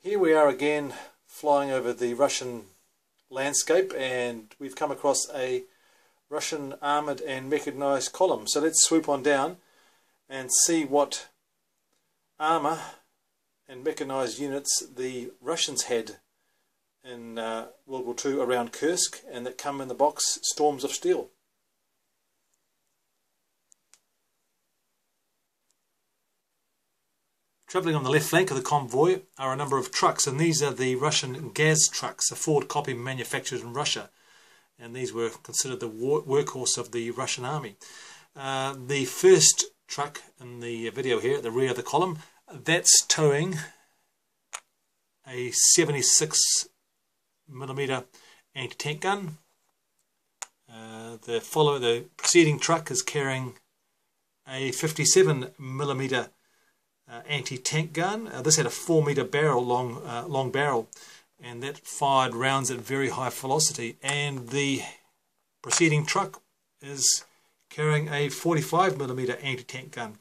Here we are again flying over the Russian landscape, and we've come across a Russian Armored and Mechanized column. So let's swoop on down and see what armour and mechanized units the Russians had in World War II around Kursk, and that come in the box Storms of Steel. Travelling on the left flank of the convoy are a number of trucks, and these are the Russian Gaz trucks, a Ford copy manufactured in Russia, and these were considered the workhorse of the Russian army. The first truck in the video here at the rear of the column, that's towing a 76mm anti-tank gun. The preceding truck is carrying a 57mm anti-tank gun. This had a 4-meter barrel, long barrel, and that fired rounds at very high velocity. And the preceding truck is carrying a 45mm anti-tank gun.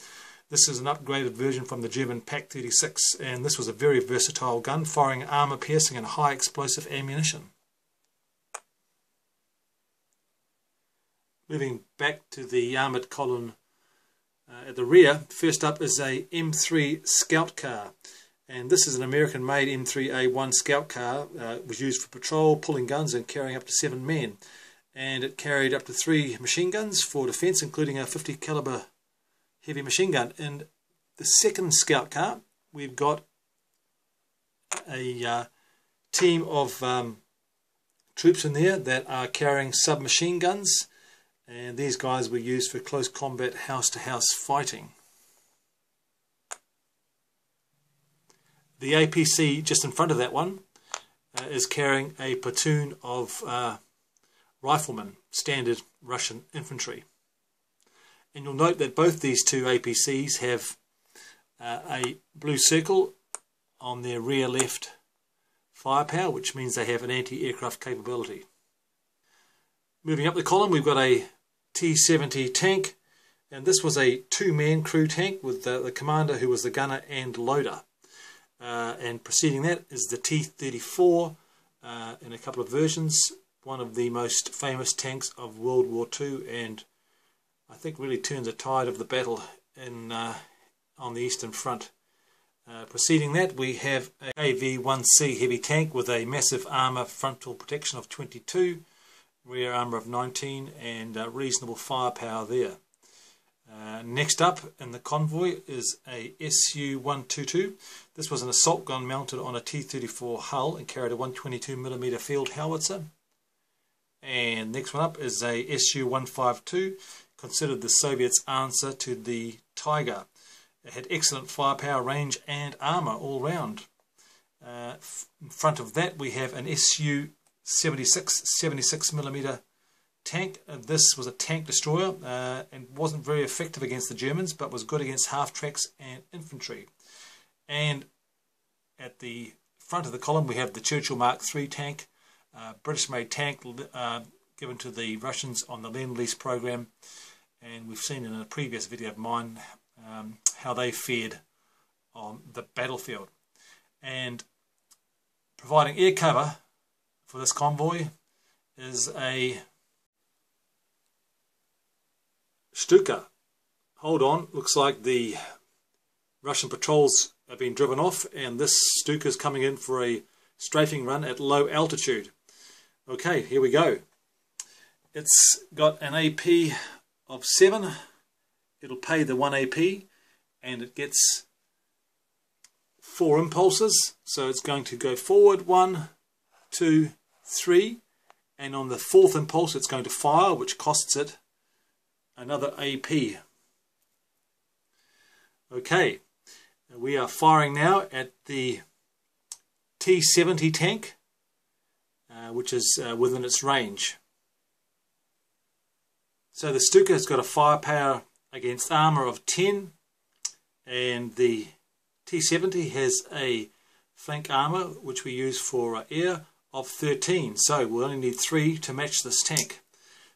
This is an upgraded version from the German Pak 36, and this was a very versatile gun, firing armour-piercing and high explosive ammunition. Moving back to the armoured column at the rear, first up is a M3 scout car, and this is an American-made M3A1 scout car. It was used for patrol, pulling guns and carrying up to 7 men, and it carried up to 3 machine guns for defence, including a 50 caliber heavy machine gun. In the second scout car, we've got a team of troops in there that are carrying submachine guns, and these guys were used for close combat house-to-house fighting. The APC just in front of that one is carrying a platoon of riflemen, standard Russian infantry. And you'll note that both these two APCs have a blue circle on their rear left firepower, which means they have an anti-aircraft capability. Moving up the column, we've got a T-70 tank, and this was a 2-man crew tank with the commander, who was the gunner and loader. And preceding that is the T-34 in a couple of versions, one of the most famous tanks of World War II, and I think really turns the tide of the battle on the Eastern Front. Preceding that, we have a AV-1C heavy tank with a massive armour frontal protection of 22, rear armour of 19, and reasonable firepower there. Next up in the convoy is a Su-122. This was an assault gun mounted on a T-34 hull and carried a 122mm field howitzer. And next one up is a Su-152, considered the Soviets' answer to the Tiger. It had excellent firepower, range and armour all round. In front of that we have an Su-76mm tank. This was a tank destroyer and wasn't very effective against the Germans, but was good against half-tracks and infantry. And at the front of the column we have the Churchill Mark III tank, British-made tank given to the Russians on the Lend-Lease program, and we've seen in a previous video of mine how they fared on the battlefield. And providing air cover for this convoy is a Stuka. Hold on, looks like the Russian patrols have been driven off, and this Stuka is coming in for a strafing run at low altitude. Okay, here we go. It's got an AP of 7. It'll pay the 1 AP, and it gets 4 impulses. So it's going to go forward 1, 2, 3, and on the 4th impulse it's going to fire, which costs it another AP. Okay, we are firing now at the T-70 tank, which is within its range. So the Stuka has got a firepower against armour of 10, and the T-70 has a flank armour, which we use for air, of 13. So we'll only need 3 to match this tank.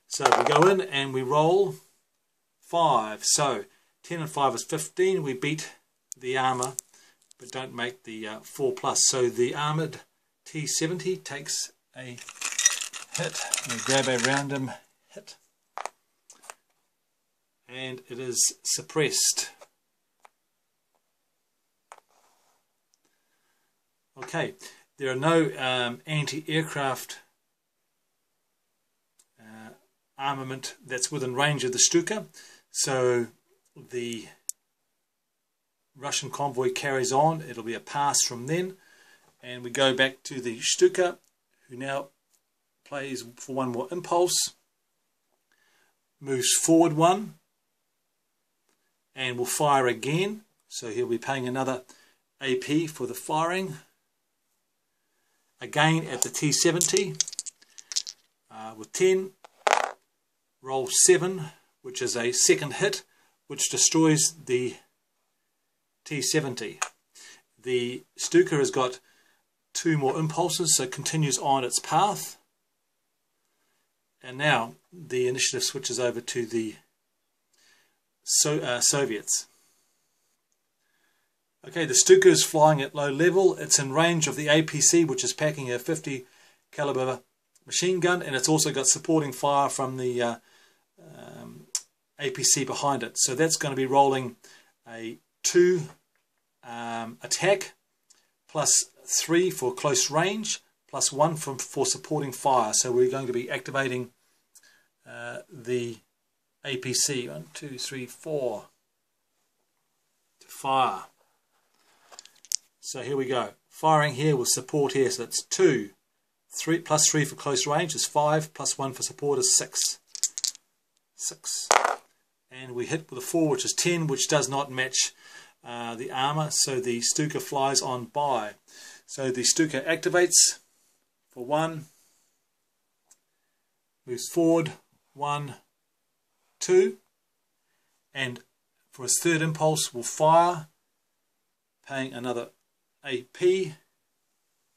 So we go in and we roll 5. So 10 and 5 is 15. We beat the armour but don't make the 4+. So the armoured T-70 takes a hit. We grab a random hit, and it is suppressed. Okay, there are no anti-aircraft armament that's within range of the Stuka, so the Russian convoy carries on. It'll be a pass from then, and we go back to the Stuka, who now plays for one more impulse, moves forward one, and will fire again. So he'll be paying another AP for the firing. Again at the T-70 with 10, roll 7, which is a second hit, which destroys the T-70. The Stuka has got 2 more impulses, so it continues on its path. And now the initiative switches over to the Soviets. Okay, the Stuka is flying at low level. It's in range of the APC, which is packing a 50 caliber machine gun, and it's also got supporting fire from the APC behind it. So that's going to be rolling a 2 attack, plus 3 for close range, plus 1 for supporting fire. So we're going to be activating the APC. 1, 2, 3, 4 to fire. So here we go. Firing here with support here. So that's 2. 3 plus 3 for close range is 5, plus 1 for support is 6. 6. And we hit with a 4, which is 10, which does not match the armour, so the Stuka flies on by. So the Stuka activates for 1, moves forward 1, 2, and for his third impulse will fire, paying another AP,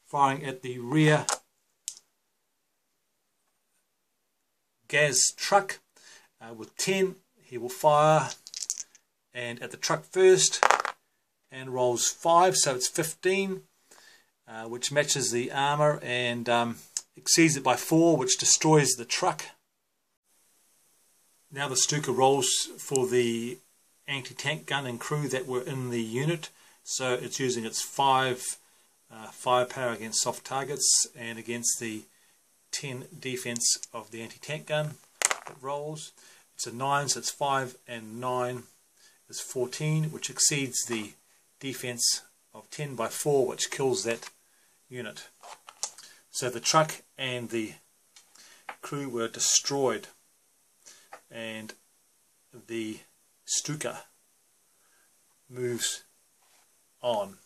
firing at the rear gas truck with 10. He will fire and at the truck first and rolls 5, so it's 15, which matches the armour, and exceeds it by 4, which destroys the truck. Now the Stuka rolls for the anti-tank gun and crew that were in the unit, so it's using its 5 firepower against soft targets and against the 10 defense of the anti-tank gun. It rolls. It's a 9, so it's 5 and 9 is 14, which exceeds the defense of 10 by 4, which kills that unit. So the truck and the crew were destroyed, and the Stuka moves on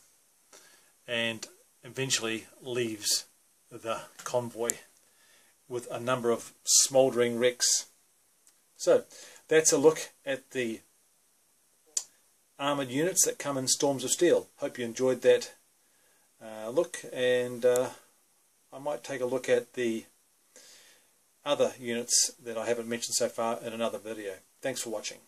and eventually leaves the convoy with a number of smouldering wrecks. So that's a look at the armoured units that come in Storms of Steel. Hope you enjoyed that look, and I might take a look at the other units that I haven't mentioned so far in another video. Thanks for watching.